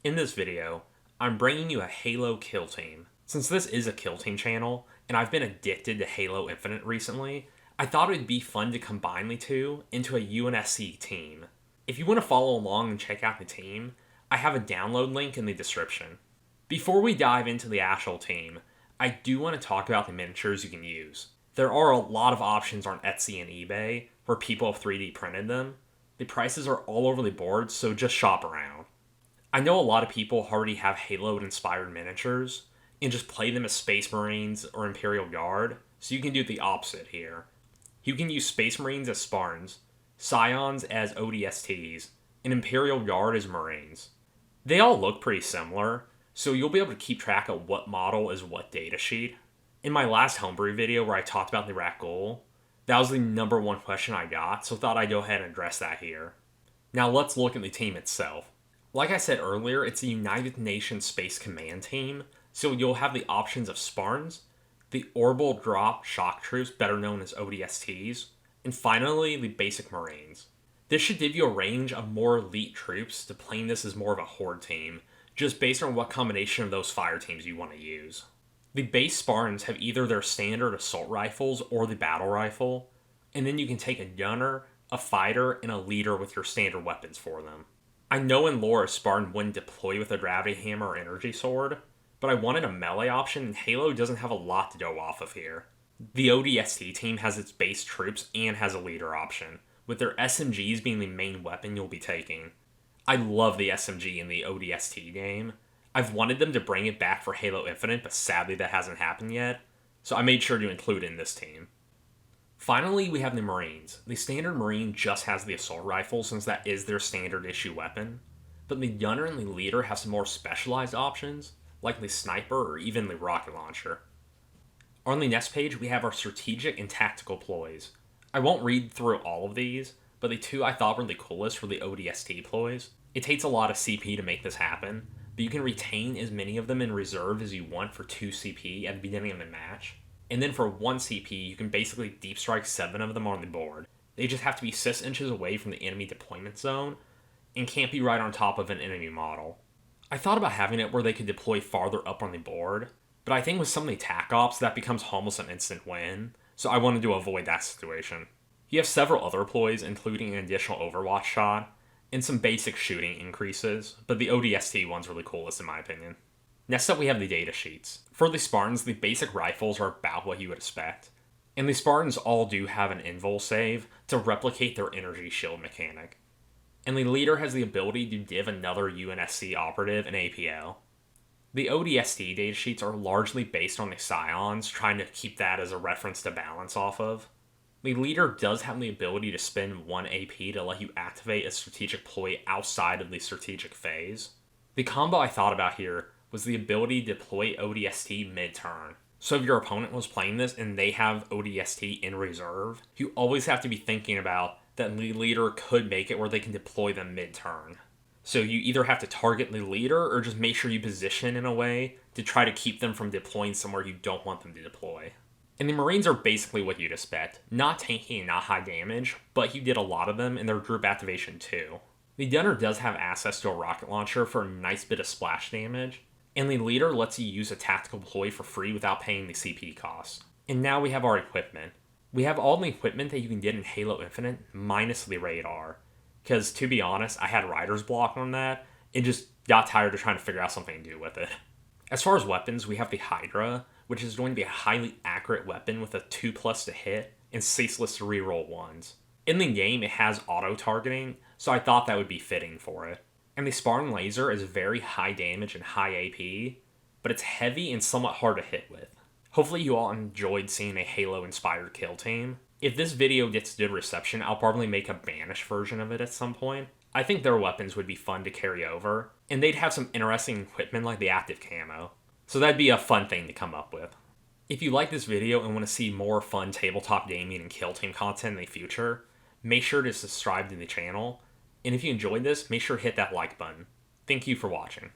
In this video, I'm bringing you a Halo Kill Team. Since this is a Kill Team channel, and I've been addicted to Halo Infinite recently, I thought it would be fun to combine the two into a UNSC team. If you want to follow along and check out the team, I have a download link in the description. Before we dive into the actual team, I do want to talk about the miniatures you can use. There are a lot of options on Etsy and eBay where people have 3D printed them. The prices are all over the board, so just shop around. I know a lot of people already have Halo-inspired miniatures and just play them as Space Marines or Imperial Guard, so you can do the opposite here. You can use Space Marines as Spartans, Scions as ODSTs, and Imperial Guard as Marines. They all look pretty similar, so you'll be able to keep track of what model is what datasheet. In my last homebrew video where I talked about the Rat Goal, that was the number one question I got, so thought I'd go ahead and address that here. Now let's look at the team itself. Like I said earlier, it's a United Nations Space Command team, so you'll have the options of Spartans, the Orbital Drop Shock Troops, better known as ODSTs, and finally the basic Marines. This should give you a range of more elite troops to playing this as more of a horde team, just based on what combination of those fire teams you want to use. The base Spartans have either their standard assault rifles or the battle rifle, and then you can take a gunner, a fighter, and a leader with your standard weapons for them. I know in lore a Spartan wouldn't deploy with a gravity hammer or energy sword, but I wanted a melee option and Halo doesn't have a lot to go off of here. The ODST team has its base troops and has a leader option, with their SMGs being the main weapon you'll be taking. I love the SMG in the ODST game. I've wanted them to bring it back for Halo Infinite, but sadly that hasn't happened yet, so I made sure to include it in this team. Finally, we have the Marines. The standard Marine just has the assault rifle since that is their standard issue weapon, but the gunner and the leader have some more specialized options, like the sniper or even the rocket launcher. On the next page, we have our strategic and tactical ploys. I won't read through all of these, but the two I thought were the coolest were the ODST ploys. It takes a lot of CP to make this happen, but you can retain as many of them in reserve as you want for 2 CP at the beginning of the match. And then for 1 CP, you can basically deep strike 7 of them on the board. They just have to be 6 inches away from the enemy deployment zone, and can't be right on top of an enemy model. I thought about having it where they could deploy farther up on the board, but I think with some of the TAC ops, that becomes almost an instant win, so I wanted to avoid that situation. You have several other ploys, including an additional Overwatch shot, and some basic shooting increases, but the ODST one's really coolest in my opinion. Next up we have the datasheets. For the Spartans, the basic rifles are about what you would expect, and the Spartans all do have an invul save to replicate their energy shield mechanic. And the leader has the ability to give another UNSC operative an APL. The ODST datasheets are largely based on the Scions, trying to keep that as a reference to balance off of. The leader does have the ability to spend 1 AP to let you activate a strategic ploy outside of the strategic phase. The combo I thought about here was the ability to deploy ODST mid-turn. So if your opponent was playing this and they have ODST in reserve, you always have to be thinking about that the leader could make it where they can deploy them mid-turn. So you either have to target the leader or just make sure you position in a way to try to keep them from deploying somewhere you don't want them to deploy. And the Marines are basically what you'd expect. Not tanky and not high damage, but you did a lot of them in their group activation too. The gunner does have access to a rocket launcher for a nice bit of splash damage, and the leader lets you use a tactical ploy for free without paying the CP cost. And now we have our equipment. We have all the equipment that you can get in Halo Infinite, minus the radar. Because to be honest, I had rider's block on that, and just got tired of trying to figure out something to do with it. As far as weapons, we have the Hydra, which is going to be a highly accurate weapon with a 2+ to hit, and ceaseless to reroll 1s. In the game, it has auto-targeting, so I thought that would be fitting for it. And the Spartan Laser is very high damage and high AP, but it's heavy and somewhat hard to hit with. Hopefully you all enjoyed seeing a Halo-inspired kill team. If this video gets good reception, I'll probably make a banished version of it at some point. I think their weapons would be fun to carry over, and they'd have some interesting equipment like the active camo. So that'd be a fun thing to come up with. If you like this video and want to see more fun tabletop gaming and kill team content in the future, make sure to subscribe to the channel. And if you enjoyed this, make sure to hit that like button. Thank you for watching.